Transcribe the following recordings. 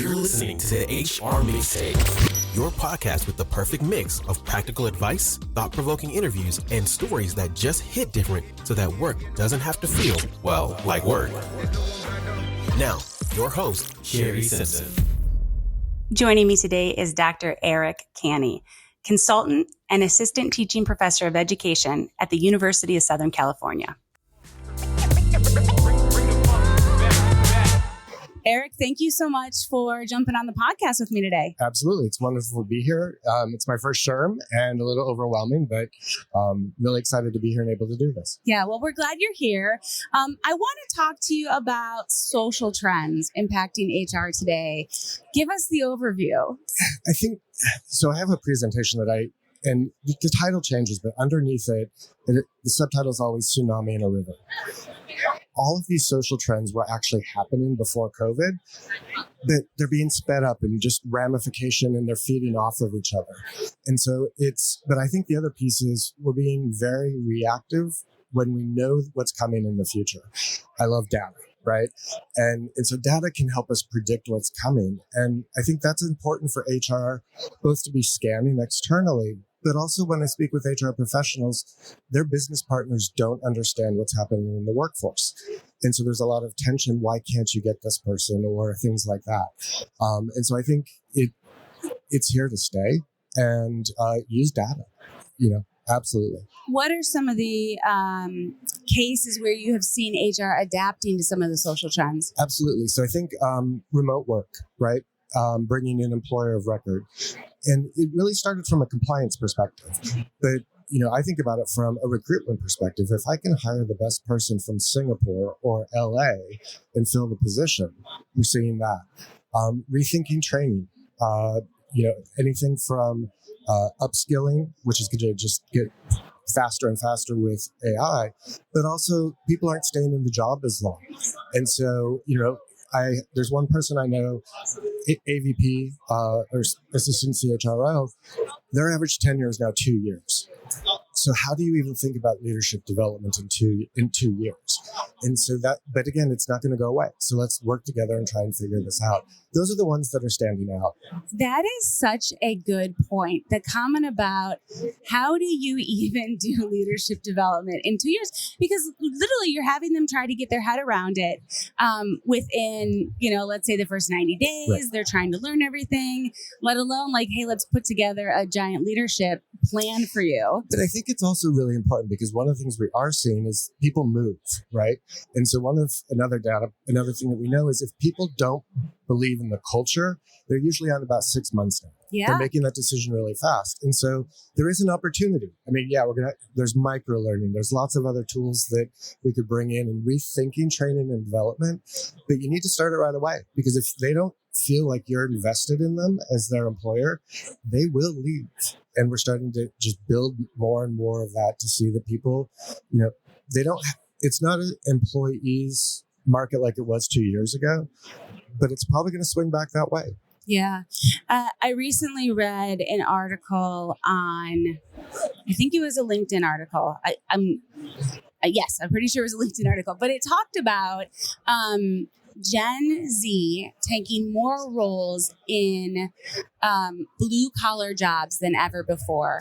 You're listening to the HR Mixtape, your podcast with the perfect mix of practical advice, thought-provoking interviews, and stories that just hit different so that work doesn't have to feel, well, like work. Now, your host, Sherry Simpson. Joining me today is Dr. Eric Canny, consultant and assistant teaching professor of education at the University of Southern California. Eric, thank you so much for jumping on the podcast with me today. Absolutely. It's wonderful to be here. It's my first term and a little overwhelming, but really excited to be here and able to do this. Yeah, well, we're glad you're here. I want to talk to you about social trends impacting HR today. Give us the overview. I think, so I have a presentation and the title changes, but underneath it, the subtitle is always Tsunami in a River. All of these social trends were actually happening before COVID, but they're being sped up and just ramification, and they're feeding off of each other. And so but I think the other piece is we're being very reactive when we know what's coming in the future. I love data, right? And so data can help us predict what's coming. And I think that's important for HR, both to be scanning externally, but also when I speak with HR professionals, their business partners don't understand what's happening in the workforce. And so there's a lot of tension. Why can't you get this person, or things like that? And so I think it's here to stay, and use data, absolutely. What are some of the cases where you have seen HR adapting to some of the social trends? Absolutely. So I think remote work, right? Bringing in employer of record. And it really started from a compliance perspective. But, I think about it from a recruitment perspective. If I can hire the best person from Singapore or LA and fill the position, we're seeing that. Rethinking training, anything from upskilling, which is going to just get faster and faster with AI, but also people aren't staying in the job as long. And so, there's one person I know, AVP or assistant CHRO, their average tenure is now 2 years. So how do you even think about leadership development in 2 years? And so but again, it's not going to go away. So let's work together and try and figure this out. Those are the ones that are standing out. That is such a good point. The comment about how do you even do leadership development in 2 years? Because literally you're having them try to get their head around it within, let's say the first 90 days. Right. They're trying to learn everything, let alone hey, let's put together a giant leadership plan for you. But I think it's also really important because one of the things we are seeing is people move, right? And so another thing that we know is if people don't believe in the culture, they're usually on about 6 months now. Yeah. They're making that decision really fast. And so there is an opportunity. I mean, there's micro learning. There's lots of other tools that we could bring in and rethinking training and development, but you need to start it right away, because if they don't feel like you're invested in them as their employer, they will leave. And we're starting to just build more and more of that to see that people, it's not an employees market like it was 2 years ago, but it's probably going to swing back that way. Yeah. I recently read an article on, I think it was a LinkedIn article. Yes, I'm pretty sure it was a LinkedIn article, but it talked about Gen Z taking more roles in blue collar jobs than ever before.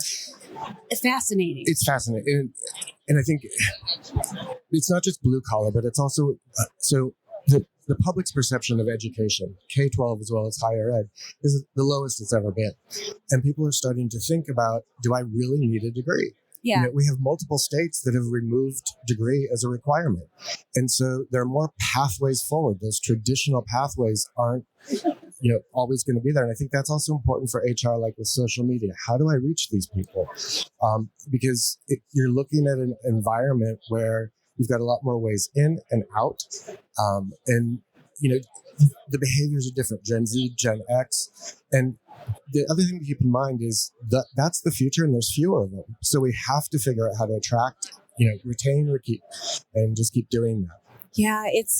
It's fascinating. It's fascinating. And I think it's not just blue collar, but it's also, the public's perception of education, K-12 as well as higher ed, is the lowest it's ever been. And people are starting to think about, do I really need a degree? Yeah. We have multiple states that have removed degree as a requirement. And so there are more pathways forward. Those traditional pathways aren't, always going to be there. And I think that's also important for HR, like with social media. How do I reach these people? Because you're looking at an environment where you've got a lot more ways in and out. The behaviors are different, Gen Z, Gen X. And the other thing to keep in mind is that's the future, and there's fewer of them. So we have to figure out how to attract, retain, or keep, and just keep doing that. Yeah, it's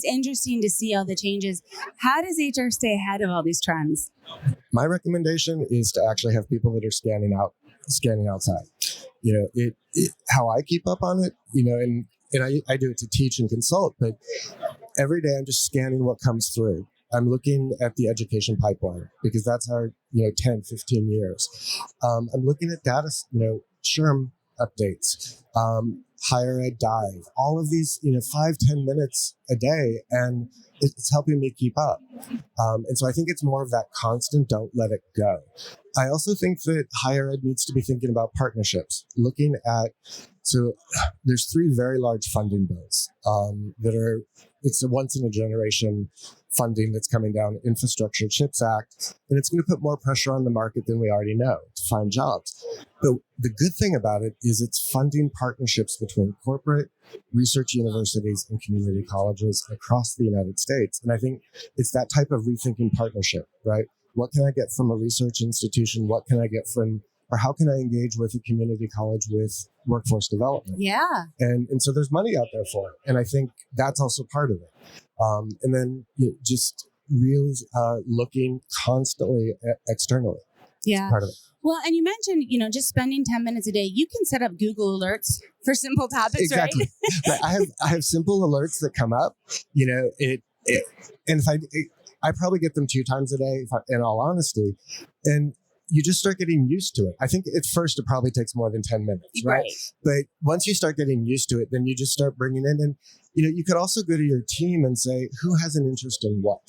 interesting to see all the changes. How does HR stay ahead of all these trends? My recommendation is to actually have people that are scanning outside. How I keep up on it, and I do it to teach and consult, but every day I'm just scanning what comes through. I'm looking at the education pipeline because that's our, 10, 15 years. I'm looking at data, SHRM updates, higher ed dive, all of these, 5-10 minutes a day. And it's helping me keep up. And so I think it's more of that constant, don't let it go. I also think that higher ed needs to be thinking about partnerships, looking at, so there's 3 very large funding bills it's a once in a generation funding that's coming down, Infrastructure CHIPS Act, and it's going to put more pressure on the market than we already know to find jobs. But the good thing about it is it's funding partnerships between corporate, research universities, and community colleges across the United States. And I think it's that type of rethinking partnership, right? What can I get from a research institution? What can I get from, or how can I engage with a community college with workforce development? Yeah. And so there's money out there for it. And I think that's also part of it. And then just really looking constantly externally. Yeah. Part of it. Well, and you mentioned, just spending 10 minutes a day. You can set up Google alerts for simple topics, exactly. right? Right. I have simple alerts that come up, and if I probably get them 2 times a day, in all honesty, and you just start getting used to it. I think at first it probably takes more than 10 minutes, right? But once you start getting used to it, then you just start bringing in, and you could also go to your team and say, who has an interest in what?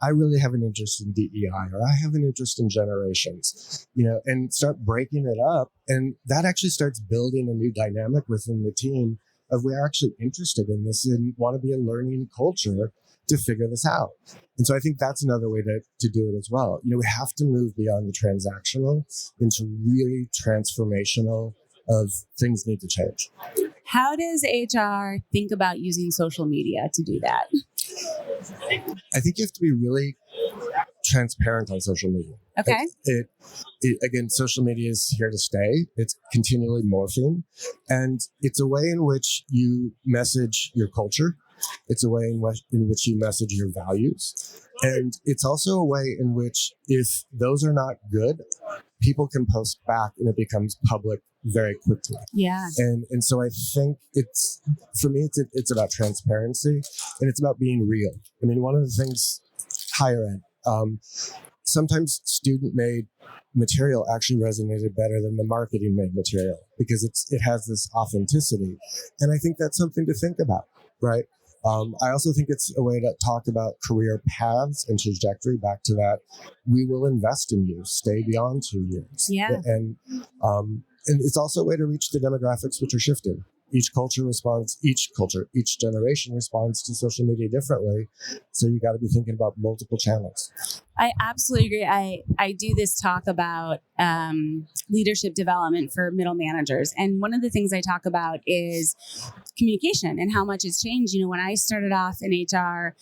I really have an interest in DEI, or I have an interest in generations, and start breaking it up. And that actually starts building a new dynamic within the team of we're actually interested in this and want to be a learning culture to figure this out. And so I think that's another way to do it as well. We have to move beyond the transactional into really transformational of things need to change. How does HR think about using social media to do that? I think you have to be really transparent on social media. Okay. Again, social media is here to stay. It's continually morphing. And it's a way in which you message your culture. It's a way in which you message your values. And it's also a way in which if those are not good, people can post back and it becomes public very quickly. Yeah. And so I think for me, it's about transparency and it's about being real. I mean, one of the things, higher ed, sometimes student-made material actually resonated better than the marketing-made material because it has this authenticity. And I think that's something to think about, right? I also think it's a way to talk about career paths and trajectory. Back to that, we will invest in you, stay beyond 2 years. Yeah. And it's also a way to reach the demographics which are shifting. Each generation responds to social media differently. So you got to be thinking about multiple channels. I absolutely agree. I do this talk about leadership development for middle managers. And one of the things I talk about is communication and how much has changed. When I started off in HR,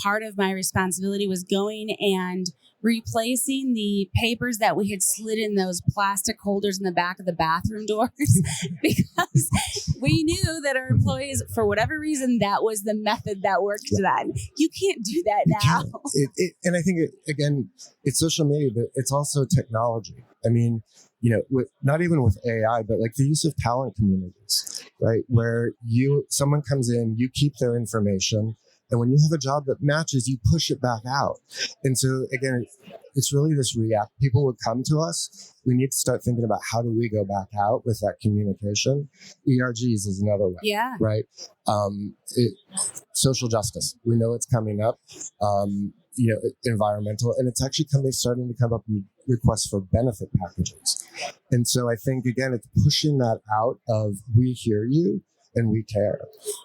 part of my responsibility was going and replacing the papers that we had slid in those plastic holders in the back of the bathroom doors because we knew that our employees, for whatever reason, that was the method that worked for them. You can't do that now. And I think, again, it's social media, but it's also technology. I mean, not even with AI, but like the use of talent communities, right? Where someone comes in, you keep their information, and when you have a job that matches, you push it back out. And so again, it's really this people would come to us. We need to start thinking about how do we go back out with that communication. ERGs is another way. Yeah. Right. Social justice. We know it's coming up. Environmental, and it's actually starting to come up in requests for benefit packages. And so I think, again, it's pushing that out of we hear you and we care.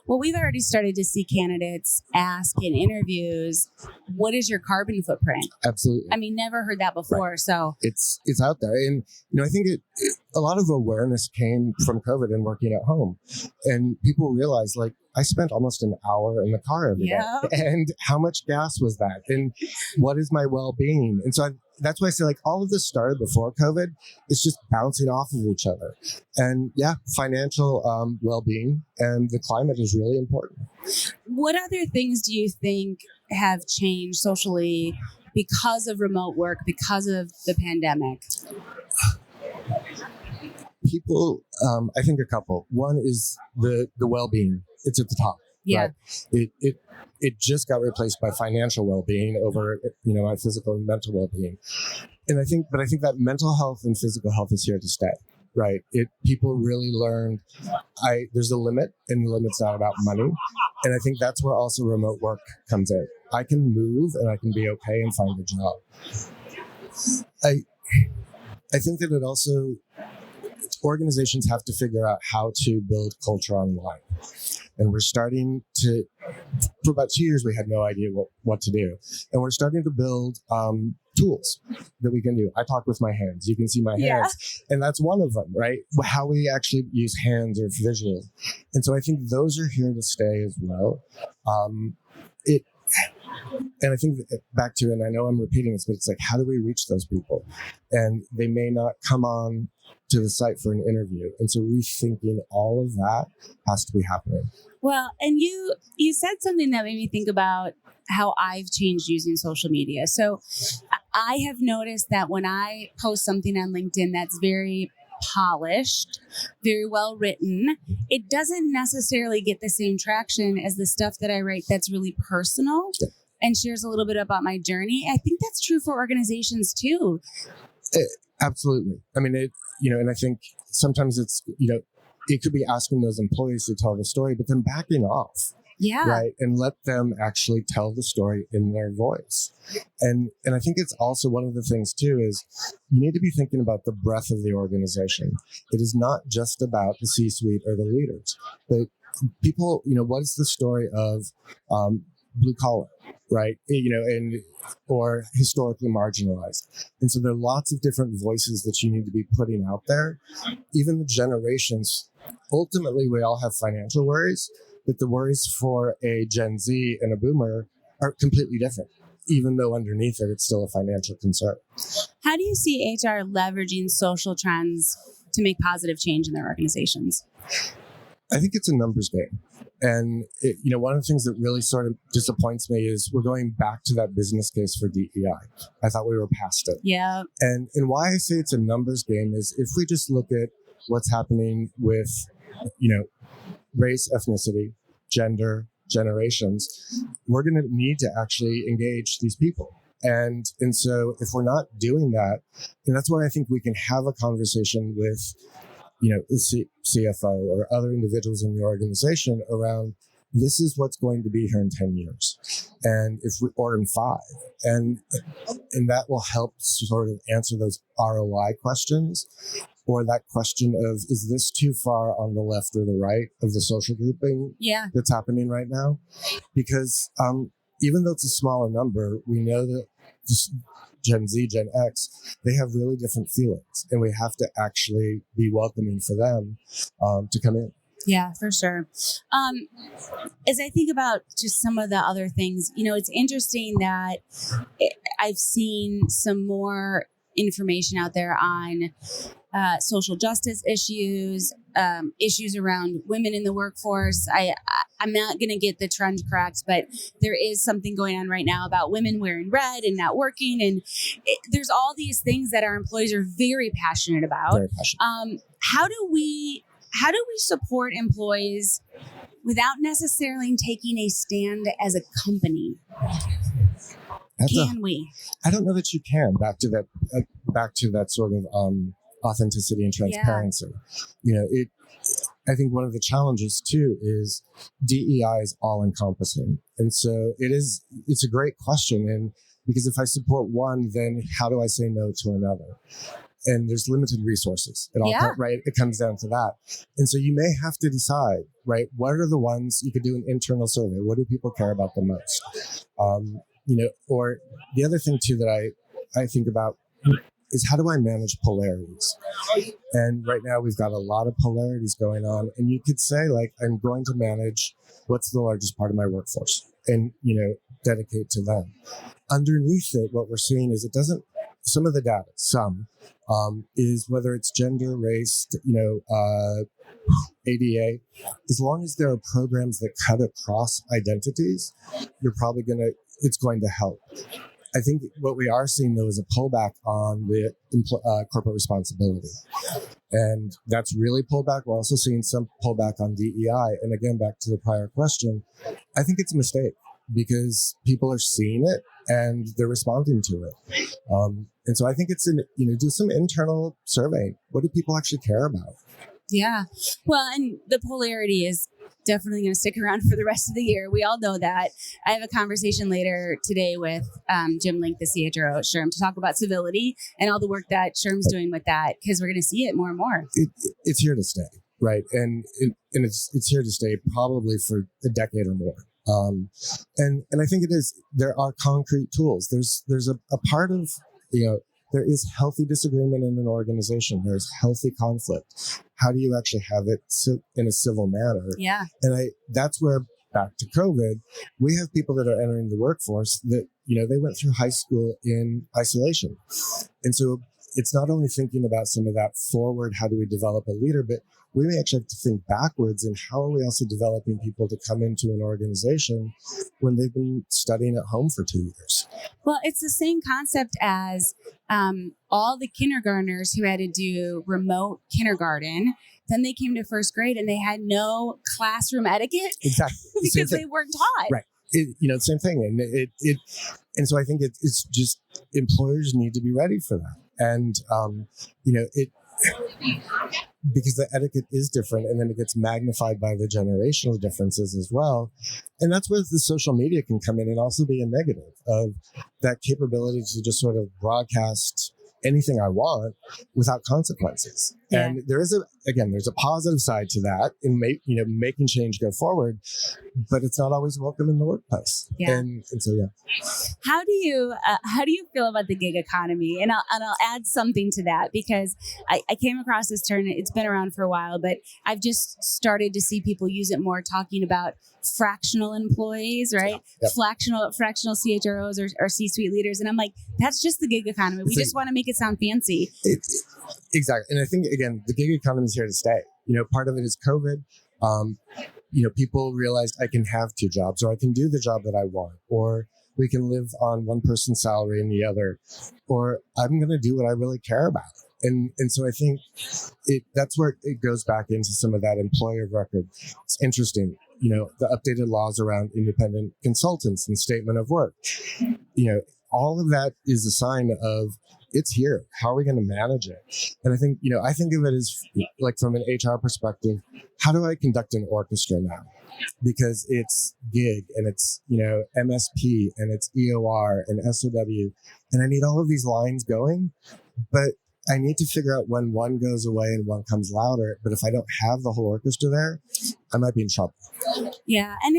Well, we've already started to see candidates ask in interviews, what is your carbon footprint? Absolutely. I mean, never heard that before. Right. So it's out there. And, I think a lot of awareness came from COVID and working at home. And people realized, I spent almost an hour in the car every day. And how much gas was that? And what is my well-being? And so that's why I say, all of this started before COVID. It's just bouncing off of each other. And financial well-being and the climate is really important. What other things do you think have changed socially because of remote work, because of the pandemic? People, I think a couple. One is the well-being. It's at the top, Yeah. Right? It just got replaced by financial well-being over, my physical and mental well-being. And I think that mental health and physical health is here to stay. Right. People really learned there's a limit, and the limit's not about money. And I think that's where also remote work comes in. I can move and I can be okay and find a job. I think that it also, organizations have to figure out how to build culture online. And we're starting to, for about 2 years, we had no idea what to do. And we're starting to build tools that we can do. I talk with my hands. You can see my hands. And that's one of them, right? How we actually use hands or visual. And so I think those are here to stay as well. And I think back to, and I know I'm repeating this, but it's like, how do we reach those people? And they may not come on to the site for an interview. And so rethinking all of that has to be happening. Well, and you said something that made me think about how I've changed using social media. So I have noticed that when I post something on LinkedIn that's very polished, very well written, it doesn't necessarily get the same traction as the stuff that I write that's really personal and shares a little bit about my journey. I think that's true for organizations too. Absolutely. I mean, and I think sometimes it's, it could be asking those employees to tell the story, but then backing off. Yeah. Right. And let them actually tell the story in their voice. And I think it's also one of the things too is you need to be thinking about the breadth of the organization. It is not just about the C-suite or the leaders, but people, what is the story of blue collar, right? Or historically marginalized. And so there are lots of different voices that you need to be putting out there. Even the generations, ultimately we all have financial worries, but the worries for a Gen Z and a boomer are completely different, even though underneath it, it's still a financial concern. How do you see HR leveraging social trends to make positive change in their organizations? I think it's a numbers game. And, one of the things that really sort of disappoints me is we're going back to that business case for DEI. I thought we were past it. Yeah. And why I say it's a numbers game is if we just look at what's happening with, race, ethnicity, gender, generations, we're going to need to actually engage these people. And so if we're not doing that, and that's why I think we can have a conversation with, the CFO or other individuals in the organization around this is what's going to be here in 10 years or in 5. And that will help sort of answer those ROI questions. Or that question of, is this too far on the left or the right of the social grouping that's happening right now? Because even though it's a smaller number, we know that Gen Z, Gen X, they have really different feelings. And we have to actually be welcoming for them to come in. Yeah, for sure. As I think about just some of the other things, it's interesting that I've seen some more information out there on social justice issues, issues around women in the workforce. I'm not going to get the trend correct, but there is something going on right now about women wearing red and not working. And there's all these things that our employees are very passionate about. Very passionate. How do we support employees without necessarily taking a stand as a company? Can we? I don't know that you can. Back to that sort of authenticity and transparency. I think one of the challenges too is DEI is all encompassing, and so it's a great question. And because if I support one, then how do I say no to another? And there's limited resources. It comes down to that. And so you may have to decide, right? What are the ones you could do an internal survey? What do people care about the most? Or the other thing too that I think about is how do I manage polarities? And right now we've got a lot of polarities going on. And you could say, like, I'm going to manage what's the largest part of my workforce and, dedicate to them. Underneath it, what we're seeing is some of the data, is whether it's gender, race, ADA, as long as there are programs that cut across identities, it's going to help. I think what we are seeing, though, is a pullback on the corporate responsibility. And that's really pulled back. We're also seeing some pullback on DEI. And again, back to the prior question, I think it's a mistake because people are seeing it and they're responding to it. And so I think it's do some internal survey. What do people actually care about? Yeah. Well, and the polarity is definitely going to stick around for the rest of the year. We all know that. I have a conversation later today with Jim Link, the CHRO at SHRM, to talk about civility and all the work that SHRM's doing with that, because we're going to see it more and more. It's here to stay, right? And it's here to stay probably for a decade or more. And I think there are concrete tools. There's a part of, there is healthy disagreement in an organization. There's healthy conflict. How do you actually have it in a civil manner? Yeah. And that's where, back to COVID, we have people that are entering the workforce that, they went through high school in isolation. And so it's not only thinking about some of that forward, how do we develop a leader, but we may actually have to think backwards and how are we also developing people to come into an organization when they've been studying at home for 2 years? Well, it's the same concept as all the kindergartners who had to do remote kindergarten. Then they came to first grade and they had no classroom etiquette. Exactly. because they weren't taught. Right. Same thing. And and so I think it's just employers need to be ready for that. And, because the etiquette is different and then it gets magnified by the generational differences as well. And that's where the social media can come in and also be a negative of that capability to just sort of broadcast anything I want without consequences. Yeah. And there's a positive side to that in making change go forward, but it's not always welcome in the workplace. Yeah. And so, yeah. How do you feel about the gig economy? And I'll add something to that because I came across this term. It's been around for a while, but I've just started to see people use it more, talking about fractional employees, right? Yep. Fractional CHROs or C-suite leaders. And I'm like, that's just the gig economy. We just want to make it sound fancy. Exactly. And I think, again, the gig economy is here to stay. Part of it is COVID. People realized I can have two jobs, or I can do the job that I want, or we can live on one person's salary and the other, or I'm going to do what I really care about. And so I think that's where it goes back into some of that employer record. It's interesting, the updated laws around independent consultants and statement of work. All of that is a sign of it's here. How are we going to manage it? And I think, I think of it as like from an HR perspective, how do I conduct an orchestra now? Because it's gig and it's, MSP and it's EOR and SOW. And I need all of these lines going, but I need to figure out when one goes away and one comes louder. But if I don't have the whole orchestra there, I might be in trouble. Yeah. And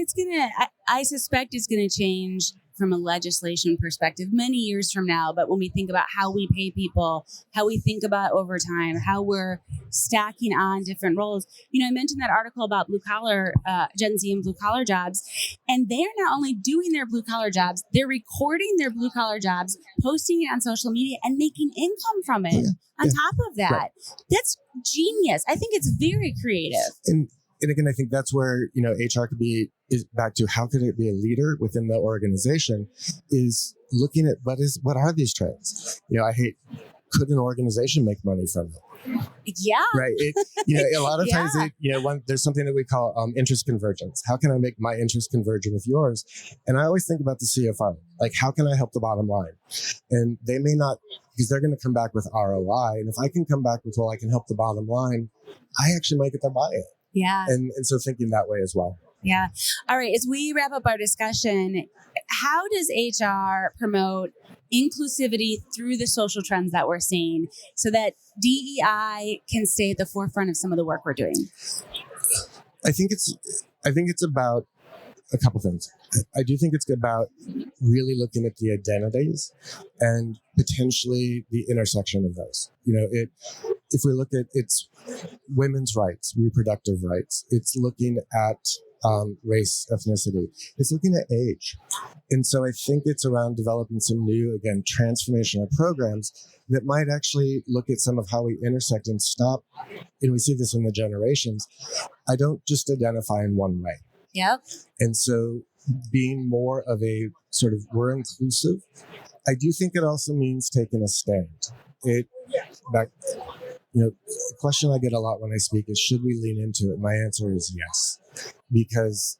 I suspect it's going to change from a legislation perspective many years from now. But when we think about how we pay people, how we think about overtime, how we're stacking on different roles. I mentioned that article about blue collar, Gen Z and blue collar jobs. And they're not only doing their blue collar jobs, they're recording their blue collar jobs, posting it on social media and making income from it. On top of that, right. That's genius. I think it's very creative. And again, I think that's where, HR is back to how could it be a leader within the organization is looking at what are these trends? Could an organization make money from it? Yeah. Right. A lot of times, there's something that we call interest convergence. How can I make my interest converge with yours? And I always think about the CFO, like how can I help the bottom line? And they may not, because they're going to come back with ROI. And if I can come back with, I can help the bottom line, I actually might get them buy it. Yeah. And so thinking that way as well. Yeah. All right. As we wrap up our discussion, how does HR promote inclusivity through the social trends that we're seeing so that DEI can stay at the forefront of some of the work we're doing? I think it's about a couple things. I do think it's about really looking at the identities and potentially the intersection of those. If we look at it's women's rights, reproductive rights, it's looking at race, ethnicity, it's looking at age. And so I think it's around developing some new, again, transformational programs that might actually look at some of how we intersect and stop. And we see this in the generations. I don't just identify in one way. Yep. And so being more of a sort of, we're inclusive. I do think it also means taking a stand. the question I get a lot when I speak is, should we lean into it? My answer is yes, because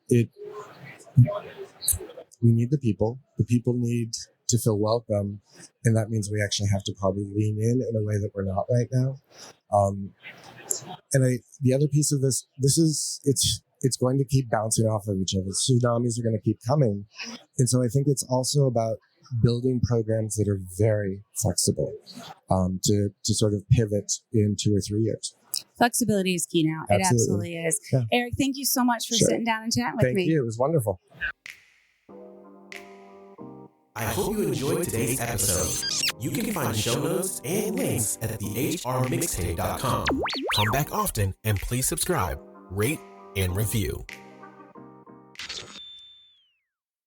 we need the people. The people need to feel welcome, and that means we actually have to probably lean in a way that we're not right now. The other piece of this is it's going to keep bouncing off of each other. Tsunamis are going to keep coming, and so I think it's also about building programs that are very flexible to sort of pivot in 2 or 3 years. Flexibility is key now. Absolutely. It absolutely is. Yeah. Eric, thank you so much for sitting down and chatting with me. Thank you. It was wonderful. I hope you enjoyed today's episode. You can find show notes and links at thehrmixtape.com. Come back often and please subscribe, rate, and review.